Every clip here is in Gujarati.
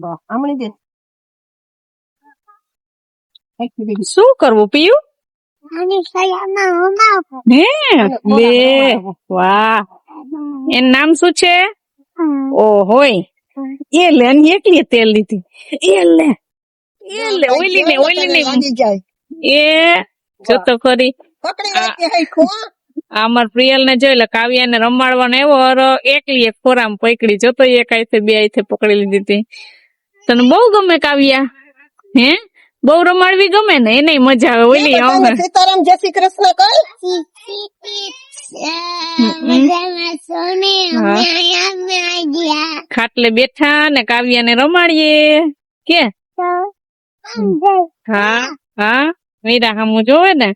આમણી દે શું કરવું પીયું? હે લે વાહ, એનું નામ શું છે? ઓ હોય એ લે એકલી તેલ લીધી એ લે ઓઈલી ને લાગી જાય એ જોતો ખરી પકડી રાખી હઈ ખો અમાર પ્રિયલ ને જોઈ લે કાવ્યા ને રમાડવાનો એવો એકલી એક ખોરામ પકડી જોતો એક આઈથે બે આઈથે પકડી લીધી હતી. તને બહુ ગમે કાવ્યા? હે બહુ રમાડવી ગમે ને એને મજા આવે ઓલી અમે સીતારામ જય શ્રી કૃષ્ણ કર ખાટલે બેઠા ને કાવ્યા ને રમાડીએ કે હા હા મીરા હામું જોવે ને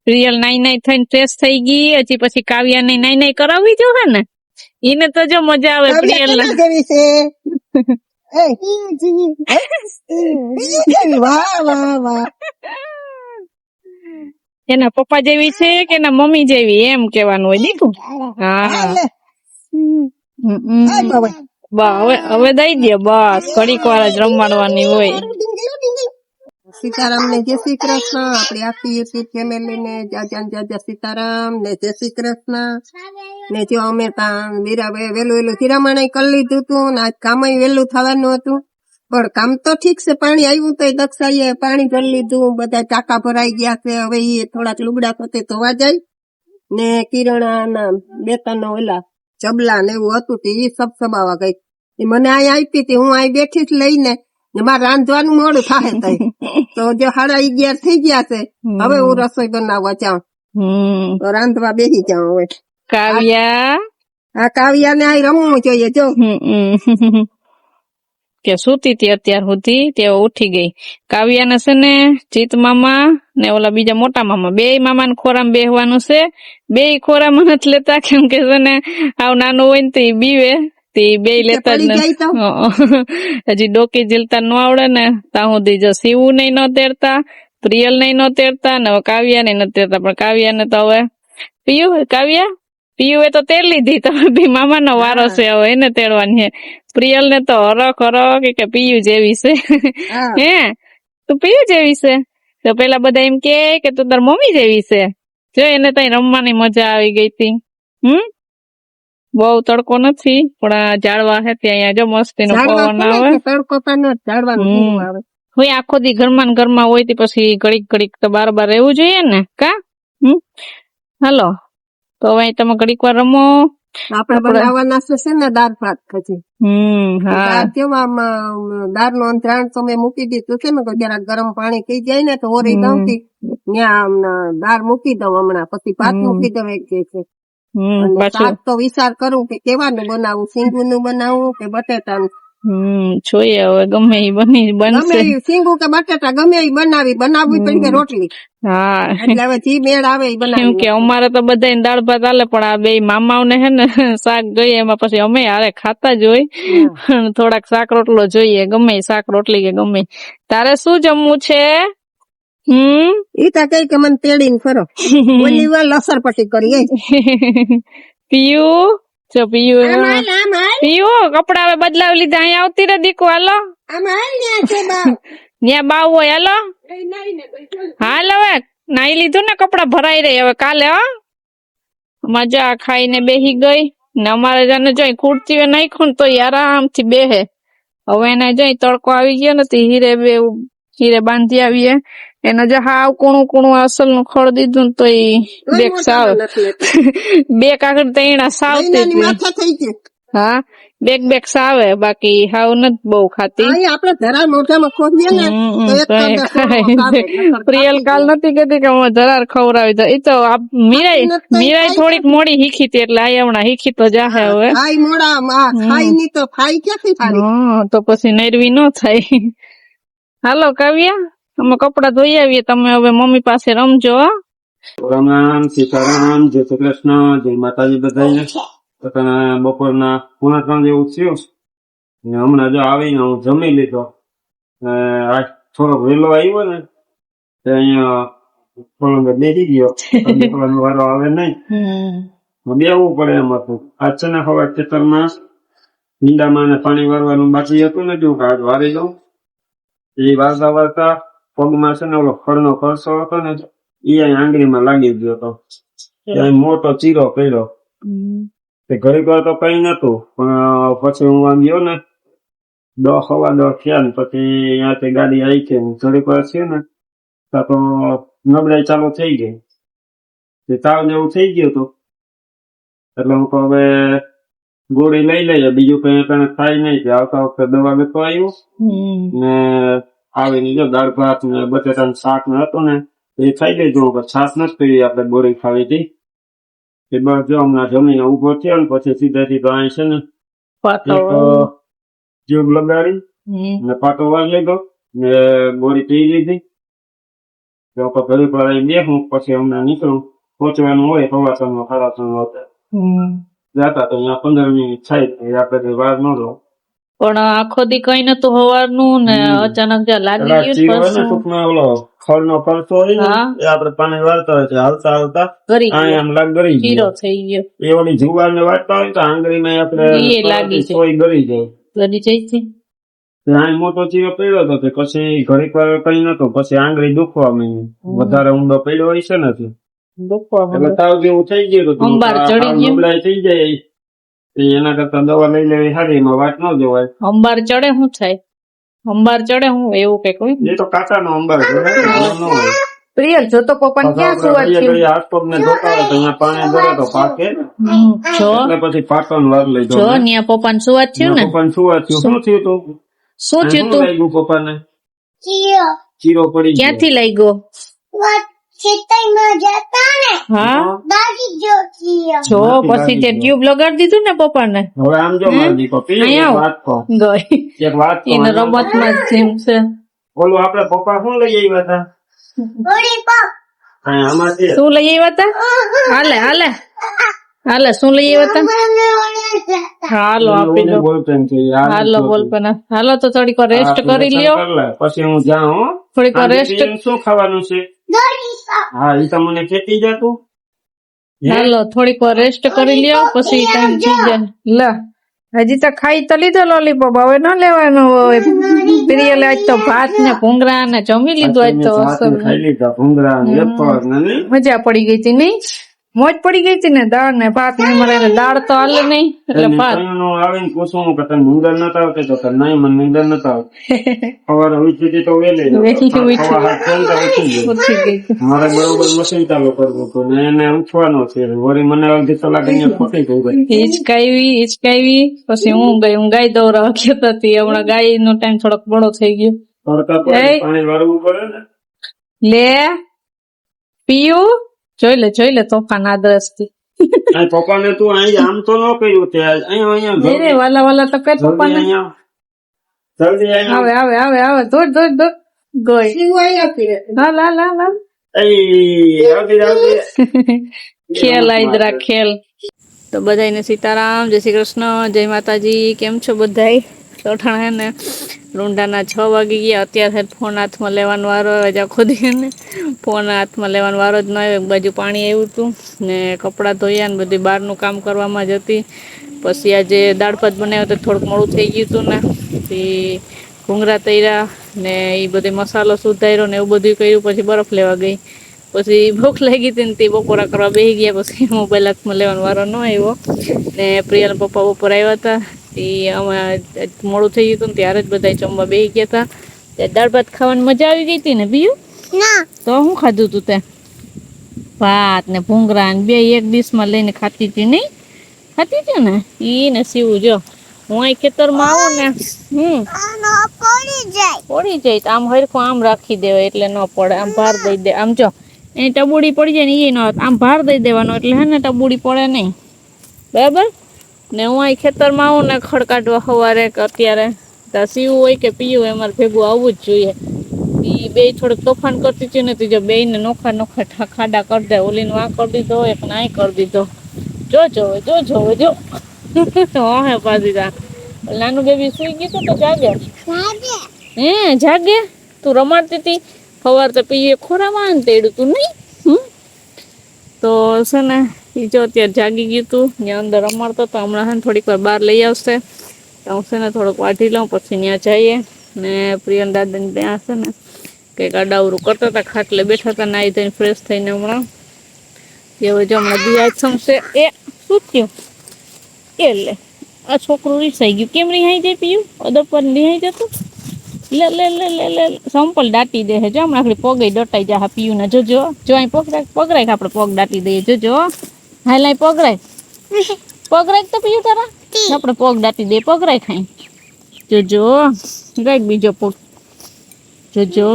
રિયલ નાઈ નાઈ થઈને ફ્રેશ થઈ ગઈ હજી પછી કાવ્યા ને નાઈ નાઈ કરાવવી જોવે ને એને તો જો મજા આવે પ્રિયલ ને વાહ વાહ વાહ એના પપ્પા જેવી છે કે એના મમ્મી જેવી એમ કેવાનું હોય દીકું. હા હવે દઈ દે બસ ઘડીક વાર જ રમાડવાની હોય. સીતારામ ને જય શ્રી કૃષ્ણ આપડી આખી યુટ્યુબ ફેમિલી ને જાજા સીતારામ ને જય શ્રી કૃષ્ણ ને જો અમે મીરા વેલું હીરામણ કરી લીધું હતું ને આજ કામ વેલું થવાનું હતું પણ કામ તો ઠીક છે પાણી આવ્યું તો દક્ષાએ પાણી ભરી લીધું બધા ટાંકા ભરાઈ ગયા છે હવે એ થોડાક લુગડા પોતે ધોવા જાય ને કિરણા ના બેતા ઓલા ચબલા ને એવું હતું તે એ સબ સબાવા ગઈ મને અહીંયા આવી હતી હું અહીં બેઠી જ લઈને મારે રાંધવાનું મોડું થાય તઈ તો જો 11:30 થઈ ગયા છે હવે હું રસોઈ બનાવવા જાઉં તો રાંધવા બેસી જાઉં હવે. કાવ્યા આ કાવ્યા ને આ રમવું જોઈએ જો કે સુતી હતી અત્યાર સુધી તે ઉઠી ગઈ. કાવ્યા ને છે ને જીત મામા ને ઓલા બીજા મોટા મામા બે મામા ને ખોરામાં બેહવાનું છે. બે ખોરામાં નથી લેતા કેમ કે છે ને આવ નાનું હોય ને તો બીવે તે બે લેતા જ હજી ડોકી ઝીલતા ન આવડે ને ત્યાં સુધી જો સીવું નહીં ન તેડતા પ્રિયલ નહીં ન તેડતા ને કાવ્યા ને નથી તેડતા પણ કાવ્યા ને તો હવે પીયુ એ તો તેડ લીધી તો બી મામા નો વારો છે હવે એને તેડવાની છે. પ્રિયલ ને તો હરખ કે પીયુ જેવી છે હે તું પીયુ જેવી છે તો પેલા બધા એમ કે તું તાર મમ્મી જેવી છે જો એને તઈ રમવાની મજા આવી ગઈ હતી. બહુ તડકો નથી પણ આ ઝાડવા છે ત્યાં જો મસ્તી નો પવન આવે હોય આખો દી ઘરમાં ને ઘરમાં હોય પછી ઘડીક તો બાર રહેવું જોઈએ ને કા હાલો તો હવે તમે ઘડીક વાર રમો. આપડે બનાવવાના છે ને દાળ ભાત પછી દાળ નો અંતરાણ તમે મૂકી દીધું છે ને તો જરા ગરમ પાણી થઈ જાય ને તો ઓરી દઉં ત્યાં દાળ મૂકી દઉં હમણાં પછી ભાત મૂકી દઉં એક જે છે શાક તો વિચાર કરું કે કેવાનું બનાવું સિંગું નું બનાવું કે બટેટાનું જોઈએ હવે ગમે એ બનશે સિંગું કે બટેટા ગમે એ બનાવવી પડી કે રોટલી હા એટલે હવે જી મેળ આવે એ બનાવી કે અમારે તો બધા દાળ ભાત હાલે પણ આ બે મામાઓ ને હે ને શાક જોઈએ એમાં પછી અમે હારે ખાતા જ હોય થોડાક શાક રોટલો જોઈએ ગમે શાક રોટલી કે ગમે. તારે શું જમવું છે? ઈ તા કઈ કે મને તેડીને ફરો ઓલી વાર લસર પટ્ટી કરી પીયું કપડા હવે બદલાવી લીધા અહીંયા આવતી રે દીકુ હાલો ત્યાં બાવ હોય હાલો હાલ હવે નાઈ લીધું ને કપડા ભરાઈ રહી હવે કાલે મજા ખાઈને બેહી ગઈ ને અમારે જાને જોઈ ખુરચી નાખ્યું ને તો આરામથી બેહે. હવે એને જોઈ તડકો આવી ગયો ને હીરે બાંધી આવીએ એને જો હાવ કુણું અસલ નું ખડ દીધું તો બે સાવ બે કાકડી તૈણા સાવતી હા બે સાવે બાકી હાવ નથી બહુ ખાતી. પ્રિયલ કાલ નથી કેતી કે હું ધરાર ખવડાવી દઉં. એ તો મીરાઈ થોડીક મોડી શીખી હતી એટલે આ હમણાં શીખી તો જાહે હવે તો પછી નરવી ન થાય. હાલો કાવ્યા અમે કપડા ધોઈ આવીએ તમે હવે મમ્મી પાસે રમજો. રામ રામ સીતારામ જય શ્રી કૃષ્ણ જય માતાજી બધાને. બપોરના 2:45 જેવું થયું ને હમણાં જો આવીને હું જમી લીધો. આ થોડોક વેલો આવ્યો ને અહીંયા થોડો બેસી ગયો વારો આવે નહીં બેવું પડે એમ હતું. આજ છે ને હવે ખેતરમાં મીંડામાં ને પાણી વારવાનું બાકી હતું ને જો કાઢ વારી દઉં. એ વારતા વારતા પગમાં છે ને ઓલો ખડનો ખર્ચો હતો ને એ આંગળીમાં લાગી ગયો હતો. ત્યાં મોટો ચીરો કર્યો. તે ઘડીક વાર તો કઈ નતું, પણ પછી હું આમ ગયો ને 10 સવા 10 થયા ને પછી અહીંયાથી ગાડી આવી છે. ઘડીક વાર છે ને ત્યાં તો નબળાઈ ચાલુ થઈ ગઈ. તે તાવ જેવું થઈ ગયું હતું. એટલે હું તો હવે ગોળી લઈ લઈએ, બીજું કઈ કઈ થાય નહીં. તે આવતા વખતે દવા લેતો આવ્યો ને આવીને જો દાળ ભાત ને બટેટાનું શાક ને હતું ને એ ખાઈ લેજો. છાસ નથી પીવી આપણે ગોળી ખાવી હતી. એ બસ જો હમણાં જમીને ઉભો થયો ને પછી સીધેથી તો અહીં છે ને એક ટ્યુબ લગાડી ને પાટો વાળી લીધો ને ગોળી પી લીધી. તો ઘડીક વાર અહીં બેસું પછી હમણાં નીકળું. પહોંચવાનું હોય સવાસનમાં ખરાસનમાં જતા તો અહીંયા 15 મિનિટ થાય આપણે વાર ન લો. પણ આખો દી કઈ નતું હવારનું ને અચાનક જ્યાં લાગી ગયું ટૂંકમાં ઓલો ખડનો ખર્ચો હોય ને એ આપણે પાણી વાળતા હોય છે હાલતા હાલતા આમ લાગ ગરી ચીરો થઈ ગયો. એ ઓલી જુવાર ને વાળતા હોય તો આંગળીમાં આપણે લાગી સોય ગરી જાય. ગરી જાય છે. ત્યાં મોટો ચીરો પડ્યો હતો પછી ઘડીક વાર કઈ નતો પછી આંગળી દુખવા માંડી. વધારે ઊંડો પડ્યો હોય છે ને એટલે તાવ જેવું થઈ ગયું હતું. અંબાર ચડી ગયું, નબળાઈ થઈ જાય. એના કરતા દવા લઈ લેવી સારી, એમાં વાત ન જોવાય. અંબાર ચડે શું થાય? અંબાર ચડે હું એવું કઈક હોય. એ તો કાકાનો અંબાર હોય. પ્રિયલ જો તો પપ્પા ક્યાં સુવા છે? હાથ પગ ને ધોતા હોય તો અહીંયા પાણી ભરે તો પાકે જો એટલે પછી પાટણ વાર લઈ જો ત્યાં પપ્પા ને સુવા થયું ને. પપ્પાને સુવા થયું. શું થયું તું? શું થયું તું? લાગ્યું પપ્પાને? ચીરો પડી ગયો. ક્યાંથી લાગ્યો? હા જો પછી તે ટ્યુબ લગાડી દીધું ને પપ્પા ને. હવે આમ જો મારી પપ્પી વાત કહો. ગઈ એક વાત એને રમત માં જેમ છે. ઓલું આપડે પપ્પા શું લઈ આવ્યા હતા? આમાંથી શું લઈ આવ્યા હતા? હાલે હાલે હાલે શું લઈ આવ્યા હતા? હાલો આપી દો. હાલો બોલ પણ હાલો તો થોડીક વાર રેસ્ટ કરી લ્યો. પછી હું જાઉં. થોડીક વાર રેસ્ટ. શું ખાવાનું છે? હા એ તો મને ખેતી જતું. હાલો થોડીક વાર રેસ્ટ કરી લ્યો પછી ટાઈમ થઈ જાય. લે હજી તો ખાઈ તો લીધો લોલીપોપ, હવે ન લેવાનો હોય. પ્રિયલ આજ તો ભાત ને ભૂંગળા ને જમી લીધું. આજ તો ખાઈ લીધા ભૂંગળા ને વેફર ને મજા પડી ગઈ હતી નહીં? મોજ પડી ગઈ હતી ને. દાળ ને ભાત ને મારે દાળ તો હાલે નહીં એટલે ભાત આવીને પૂછું કે તને નીંદર નતા આવતી તો નહીં મને નીંદર નતા આવતી. સવારે ઉઠી તો વેલી મારે બરોબર મશીન ચાલુ કરવું હતું ને એને ઉઠવાનો છે. વળી મને અડધી કલાક અહીંયા ખોટી ગઈ. હિચકાવી પછી હું ગઈ. હું ગાય દોરા વખત હતી. હમણાં ગાય નો ટાઈમ થોડોક બળો થઈ ગયો. પાણી વાળવું પડે ને. લે પીયું જોઈ લે તોફાન આદરસ થી. પપ્પા ને તું અહીં આમ તો ન કર્યું ત્યાં વાલા વાલા તો કઈ પપ્પા ને જલ્દી આવે દોડ ગઈ. ખેલ આઈદરા ખેલ. તો બધાને સીતારામ, જય શ્રી કૃષ્ણ, જય માતાજી. કેમ છો બધાય? તોઠણ હે ને રૂંઢાના 6 વાગી ગયા. અત્યારે ફોન હાથમાં લેવાનો વારો આવ્યો. આખો દી ને ફોન હાથમાં લેવાનો વારો જ ન આવ્યો. એક બાજુ પાણી આવ્યું હતું ને કપડાં ધોયા ને બધી બહારનું કામ કરવામાં જ હતી. પછી આજે દાળ ભાત બનાવ્યો તો થોડુંક મોડું થઈ ગયું હતું ને. પછી ઘૂંઘરા તૈરા ને એ બધે મસાલો સુધાર્યો ને એવું બધું કર્યું. પછી બરફ લેવા ગઈ. પછી ભૂખ લાગી હતી ને તે બપોરા કરવા બેસી ગયા. પછી મોબાઈલ હાથમાં લેવાનો વારો ન આવ્યો ને પ્રિયલ પપ્પા બપોર આવ્યા હતા. એ અમે મોડું થઈ ગયું હતું ને ત્યારે જ બધા જમવા બેસી ગયા હતા. ત્યાં દાળ ભાત ખાવાની મજા આવી ગઈ હતી ને. બીજું તો શું ખાધું તું તે? ભાત ને ભૂંગળા ને બે એક ડીશમાં લઈને ખાતી હતી નહીં? ખાતી હતી ને ઈ ને સીવું. જો હું અહીં ખેતરમાં આવું ને પડી જાય તો આમ હરખું આમ રાખી દેવાય એટલે ન પડે. આમ ભાર દઈ દે. આમ જો એ ટબુડી પડી જાય ને એ ન આમ ભાર દઈ દેવાનો એટલે હે ને ટબુડી પડે નહીં. બરાબર ને હું અહીં ખેતરમાં આવું ને ખડ કાઢવા સવારે કે અત્યારે તો સીવું હોય કે પીવું હોય અમારે ભેગું આવવું જ જોઈએ. એ બે થોડુંક તોફાન કરતી હતી ને જો બે ને નોખા ખાડા કરી દે. ઓલીને આ કરી દીધો એક ને આ કરી દીધો. જો હે પાછી નાનું બેબી સુઈ ગયું તો જાગે. જાગે તું રમાડતી હતી સવાર તો પીએ ખોરામાં તેડું તું નહીં. તો છે ને એ જો અત્યારે જાગી ગયું તું ત્યાં અંદર રમાડતો તો હમણાં થોડીક વાર બહાર લઈ આવશે તો હું છે ને થોડુંક વાઢી લઉં પછી ત્યાં જઈએ ને પ્રિયન દાદાને ત્યાં છે ને કંઈક અડાવરું કરતા હતા, ખાટલે બેઠા હતા, નાહી ધોઈને ફ્રેશ થઈને હમણાં તે હવે જો હમણાં દિયા સમશે. એ શું થયું? એ લે આ છોકરું રીસાઈ ગયું. કેમ રિહાઈ જાય પીયું? અદબ પર રિહાઈ જતું. લે લે લે લે લે સંપલ દાટી દે છે. જો હમણાં આપણી પગે દટાઈ જા પીયું ને. જોજો જો અહીં પગરાય આપણે પગ દાટી દઈએ. જોજો હાલ અહીં પગરાય તો પીયું તારા આપણે પગ દાટી દઈએ. પગરાય ખાઈ જોજો ગાય બીજો પગ જોજો.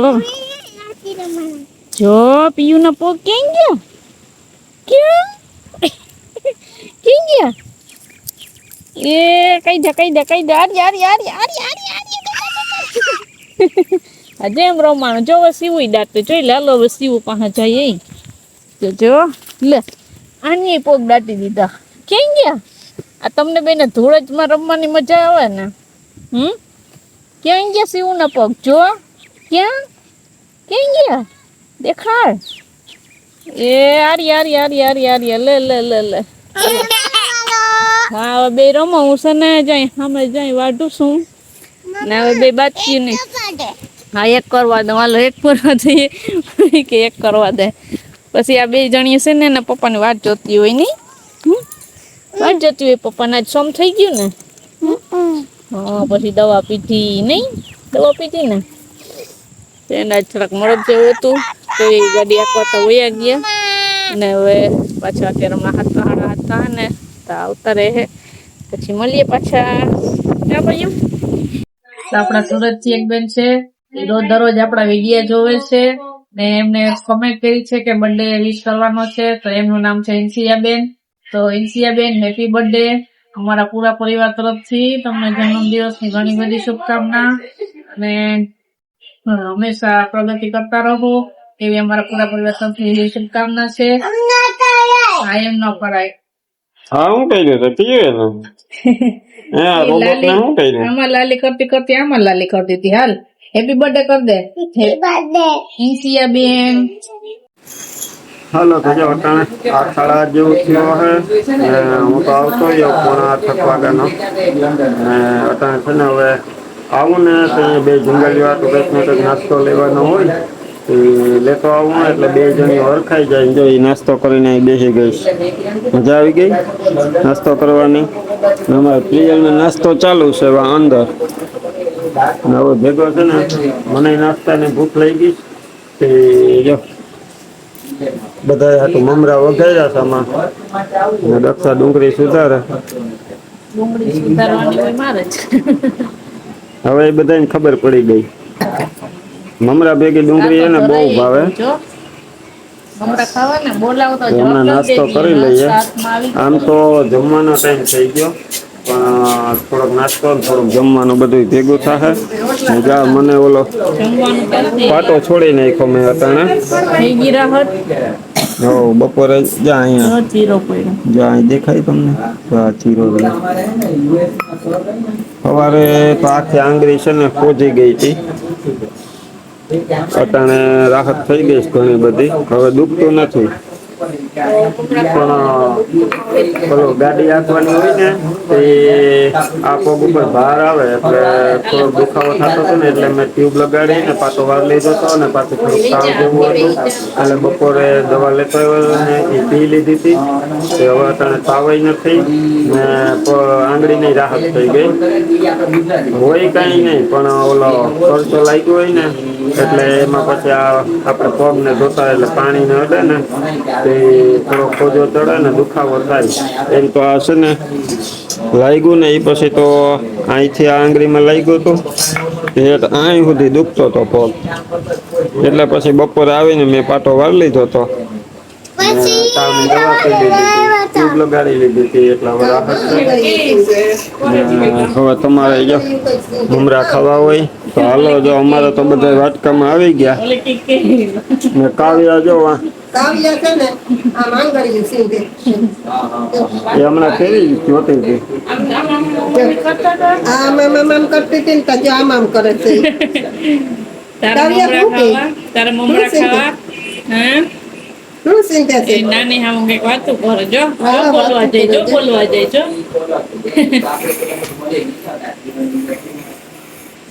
જો પીયું ના પગ ક્યાં ગયો? ક્યાં ગયા? એ કઈ દે યાર આજે એમ રમાણું જો હવે સીવું દાંત જોઈ લે. હાલો હવે સીવું પાસે જાય એ જો લે આની પોગ દાટી દીધા. ક્યાં ગયા? આ તમને બેને ધૂળજમાં રમવાની મજા આવે ને. ક્યાં ગયા સીવું ના પગ? જો ક્યાં ગયા દેખાડ. એ યાર લે હા હવે બે રમો. હું છે ને જાય સામે જાય વાઢું છું ને હવે બે બાકી નહીં. હા એક કરવા દે. હાલો એક કરવા જઈએ કે એક કરવા દે. પછી આ બે જણીએ છે ને એના પપ્પાની વાત જોતી હોય નહીં. વાત જોતી હોય પપ્પાને આજ સોમ થઈ ગયું ને. હા પછી દવા પીધી નહીં? દવા પીધી ને એને આજ થોડાક મરદ જેવું હતું તો એ ગાડી આખવા તો વયા ગયા ને હવે પાછા અત્યારે હમણાં હાથ હતા ને આવતા રહે. પછી મળીએ પાછા. ક્યાં પડ્યું? આપણા સુરતથી એક બેન છે એ રોજ દરરોજ આપણા વિડીયો જોવે છે ને એમને કમેન્ટ કરી છે કે બર્થડે વિશ કરવાનો છે. તો એમનું નામ છે ઇન્સિયાબેન. તો ઇન્સિયાબેન હેપી બર્થડે અમારા પૂરા પરિવાર તરફથી. તમને જન્મદિવસની ઘણી બધી શુભકામના અને હંમેશા પ્રગતિ કરતા રહો એવી અમારા પૂરા પરિવાર તરફથી શુભકામના છે. આ એમ ન કરાય. હા હું કહી દઉં આમાં લાલી કરતી આમાં લાલી કરતી હતી. હાલ હેપી બર્થડે કર દે ઇન્સિયા બેન. હાલો તો જો અટાણે 8:30 જેવું થયો હે હું તો આવતો રહ્યો 7:45 વાગ્યાનો. અટાણે છે ને હવે આવું ને તો બે જંગલી વાતો કંઈક નાસ્તો લેવાનો હોય એ લેતો આવું એટલે બે જણીઓ ઓળખાઈ જાય. જો એ નાસ્તો કરીને બેસી ગઈ. મજા આવી ગઈ નાસ્તો કરવાની. અમારે પ્રિયલનો નાસ્તો ચાલુ છે અંદર. હવે ભેગો છે ને મને નાસ્તાની ભૂખ લઈ ગઈ તે જો બધા હાટું મમરા વઘાર્યા છે આમાં ને દક્ષા ડુંગળી સુધારે. હવે એ બધાને ખબર પડી ગઈ મમરા ભેગી ડુંગળી એને બહુ ભાવે. હમણાં નાસ્તો કરી લઈએ. આમ તો જમવાનો ટાઈમ થઈ ગયો પણ થોડોક નાસ્તો થોડુંક જમવાનું બધું ભેગું થાય. જા મને ઓલો પાટો છોડી નાખ્યો મેં અટાણે. બપોરે જા અહીંયા જા અહીં દેખાય તમને ચીરો. સવારે તો આખી આંગળી છે ને ખોજી ગઈ હતી. અટાણે રાહત થઈ ગઈ ઘણી બધી. હવે દુખતું નથી પણ પેલો ગાડી હાંકવાની હોય ને એ આ પગ ઉપર ભાર આવે એટલે થોડોક દુખાવો થતો હતો ને એટલે મેં ટ્યુબ લગાડી ને પાછો વાર લીધો હતો ને પાછું થોડુંક તાવ જેવું હતું એટલે બપોરે દવા લેતો આવ્યો ને એ પી લીધી હતી. હવે અટાણે તાવય નથી ને આંગળીની રાહત થઈ ગઈ. હોય કાંઈ નહીં પણ ઓલો ખર્ચો લાગ્યો હોય ને એટલે એમાં પછી આપણે પગને ધોતા એટલે પાણીને અડે ને તે થોડો ખોજો ચડે ને દુખાવો થાય. એમ તો આ છે ને લાગ્યું ને એ પછી તો અહીંથી આ આંગળીમાં લાગ્યું હતું અહીં સુધી દુખતો હતો પગ. એટલે પછી બપોરે આવીને મેં પાટો વાર લીધો હતો. તાવની દવા પી લીધી હતી, ટ્યુબ લગાડી લીધી હતી એટલે હવે રાહત છે. હવે તમારે જો મમરા ખાવા હોય તો હાલો. જો અમારે તો બધા વાટકામાં આવી ગયા ને કાવ્યા જો કાવ્યા છે ને આમ આંગળીયું સીધે એ હમણાં કેવી જોતી હતી આમ કરતી હતી ને તો જો આમ કરે છે. તારા મમરા ખાવા શું ચિંતા છે એ નાની હામું કઈક વાતું કરે જો હા, જો બોલવા વાતું જાય જો કરે. બોલવા જાય જો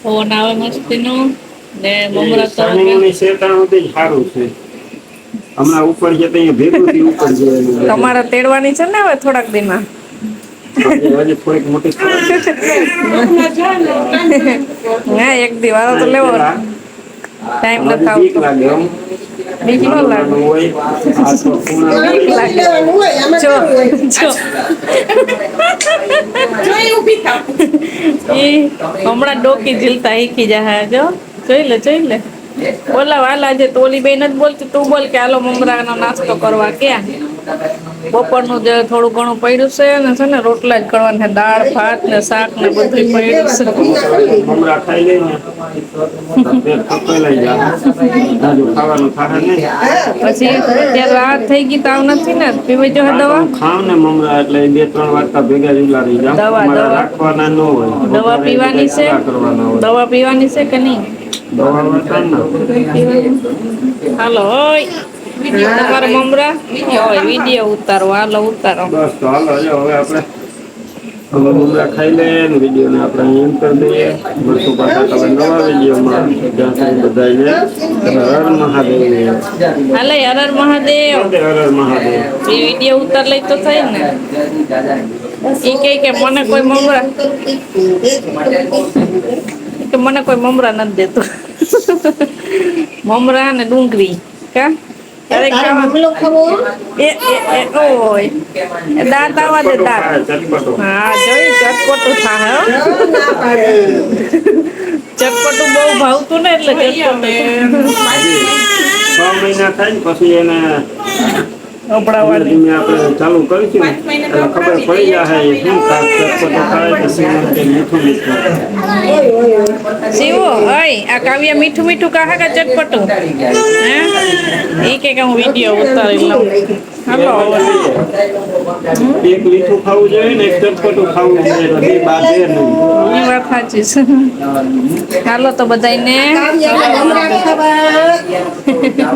ફોન આવે મસ્તીનું ને મમરા તો સાની શેતાણ સુધી જ સારું છે. હમણાં ઉપર છે તો અહીંયા ભેગું થી ઉપર જવાનું. તમારે તેડવાની છે ને હવે થોડાક દીમાં હજી થોડીક મોટી હા એક દી વાળો તો લેવો ટાઈમ ન થાવ બીક લાગે એમ. બીક ન લાગે હોય આ તો પૂર્ણ બીક લાગે લેવાનું હોય આમાં જો કેવું હોય? જો ઈ હમણાં ડોકી ઝીલતા શીખી જાય જો જોઈ લે બોલા વાલા છે તો ઓલી બેન જ બોલતી તું બોલ કે હાલો મમરાનો નાસ્તો કરવા ક્યાં બપોરનું જે થોડું ઘણું પડ્યું છે ને રોટલા જ કરવાના છે દાળ ભાત ને શાક ને બધું પડ્યું છે મમરા ખાઈ લઈને પેટ પકવાઈ જાય. હજુ ખાવાનું થાય નહીં. પછી અત્યારે રાત થઈ ગઈ તાવ નથી ને પીવી જો દવા ખાવ ને મમરા એટલે 2-3 વાગતા ભેગા જ ઉલારી જાવ. દવા તમારે દવા રાખવાના ન હોય. દવા પીવાની છે કરવાના હોય. દવા પીવાની છે કે નહીં દવા વળતા ને. હાલો હોય તમારે મમરા હોય વિડીયો ઉતારો હાલો ઉતારો બસ તો હાલો જો હવે આપણે હવે મમરા ખાઈ લઈએ ને વિડીયો ને આપણે એમ કરી દઈએ. મળશું પાછા તમે નવા વિડીયોમાં. ત્યાં સુધી બધાને હર હર મહાદેવ. હાલે હર મહાદેવ હર હર મહાદેવ. એ વિડીયો ઉતાર લઈ તો થાય ને ઈ કે મને કોઈ મમરા કે મને કોઈ મમરા નથી દેતું મમરા ને ડુંગળી કા અરે તારે મમલો ખાવો? ઓય દાંત આવા દે દાંત ચટપટો. હા જોઈ ચટપટું થાય હો ના પાડે. ચટપટું બહુ ભાવતું ને એટલે ચટપટું 6 મહિના થાય ને પછી એને અપડાવવાની ધીમે આપણે ચાલુ કરીશું એટલે ખબર પડી જાય શું શાક ચટપટો ખાય કે શું કે મીઠું મીઠું. શિવો અય આ કાવ્ય મીઠું મીઠું કહા કે ચટપટું હે એ કે હું વિડીયો ઉતારી લઉં હાલો એક મીઠું ખાવું જોઈએ ને એક ચટપટું ખાવું જોઈએ એટલે બે બાધે નહીં. એ વાત સાચી છે હાલો તો બધાને કાવ્યાને મમરા ખાવા.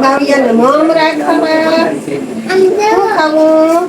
કાવ્યાને મમરા ખાવા. શું ખાવું?